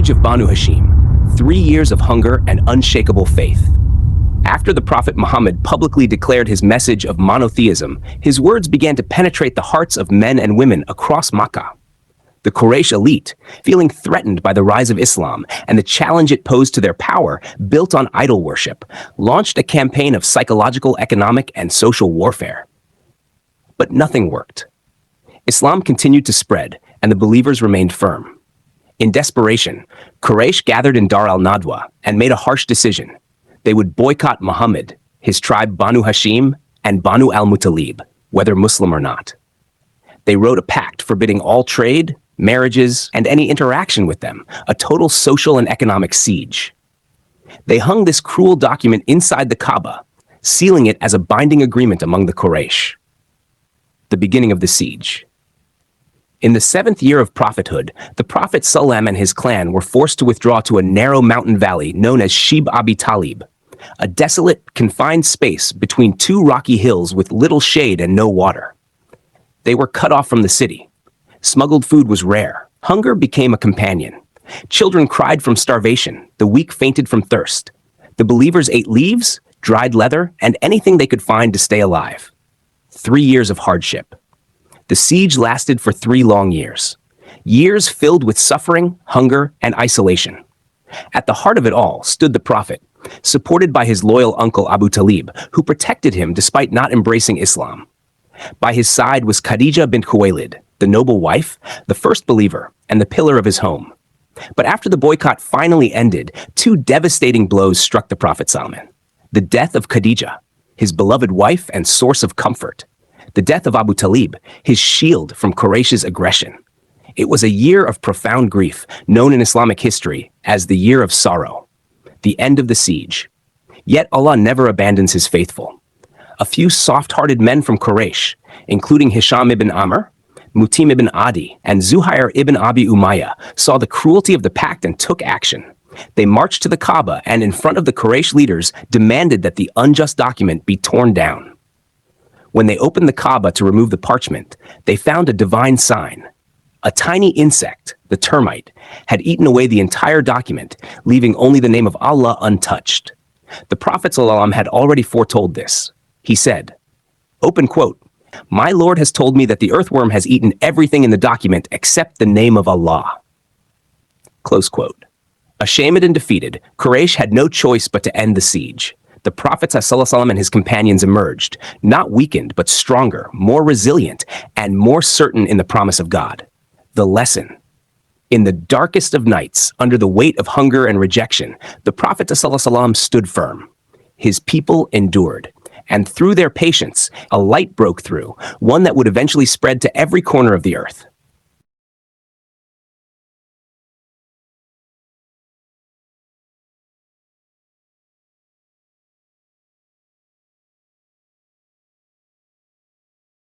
Siege of Banu Hashim, 3 years of hunger and unshakable faith. After the Prophet Muhammad publicly declared his message of monotheism, his words began to penetrate the hearts of men and women across Makkah. The Quraysh elite, feeling threatened by the rise of Islam and the challenge it posed to their power built on idol worship, launched a campaign of psychological, economic, and social warfare. But nothing worked. Islam continued to spread, and the believers remained firm. In desperation, Quraysh gathered in Dar al-Nadwa and made a harsh decision. They would boycott Muhammad, his tribe Banu Hashim, and Banu al-Talib, whether Muslim or not. They wrote a pact forbidding all trade, marriages, and any interaction with them, a total social and economic siege. They hung this cruel document inside the Kaaba, sealing it as a binding agreement among the Quraysh. The beginning of the siege. In the 7th year of prophethood, the Prophet Sallam and his clan were forced to withdraw to a narrow mountain valley known as Shib Abu Talib, a desolate, confined space between 2 rocky hills with little shade and no water. They were cut off from the city. Smuggled food was rare. Hunger became a companion. Children cried from starvation. The weak fainted from thirst. The believers ate leaves, dried leather, and anything they could find to stay alive. 3 years of hardship. The siege lasted for 3 long years. Years filled with suffering, hunger, and isolation. At the heart of it all stood the Prophet, supported by his loyal uncle Abu Talib, who protected him despite not embracing Islam. By his side was Khadijah bint Khuwaylid, the noble wife, the first believer, and the pillar of his home. But after the boycott finally ended, 2 devastating blows struck the Prophet Salman. The death of Khadijah, his beloved wife and source of comfort. The death of Abu Talib, his shield from Quraysh's aggression. It was a year of profound grief, known in Islamic history as the Year of Sorrow, the end of the siege. Yet Allah never abandons his faithful. A few soft-hearted men from Quraysh, including Hisham ibn Amr, Mutim ibn Adi, and Zuhair ibn Abi Umayyah, saw the cruelty of the pact and took action. They marched to the Kaaba and in front of the Quraysh leaders demanded that the unjust document be torn down. When they opened the Kaaba to remove the parchment, they found a divine sign. A tiny insect, the termite, had eaten away the entire document, leaving only the name of Allah untouched. The Prophet ﷺ had already foretold this. He said, open quote, "My Lord has told me that the earthworm has eaten everything in the document except the name of Allah." Close quote. Ashamed and defeated, Quraysh had no choice but to end the siege. The Prophet ﷺ and his companions emerged, not weakened, but stronger, more resilient, and more certain in the promise of God. The lesson. In the darkest of nights, under the weight of hunger and rejection, the Prophet ﷺ stood firm. His people endured. And through their patience, a light broke through, one that would eventually spread to every corner of the earth.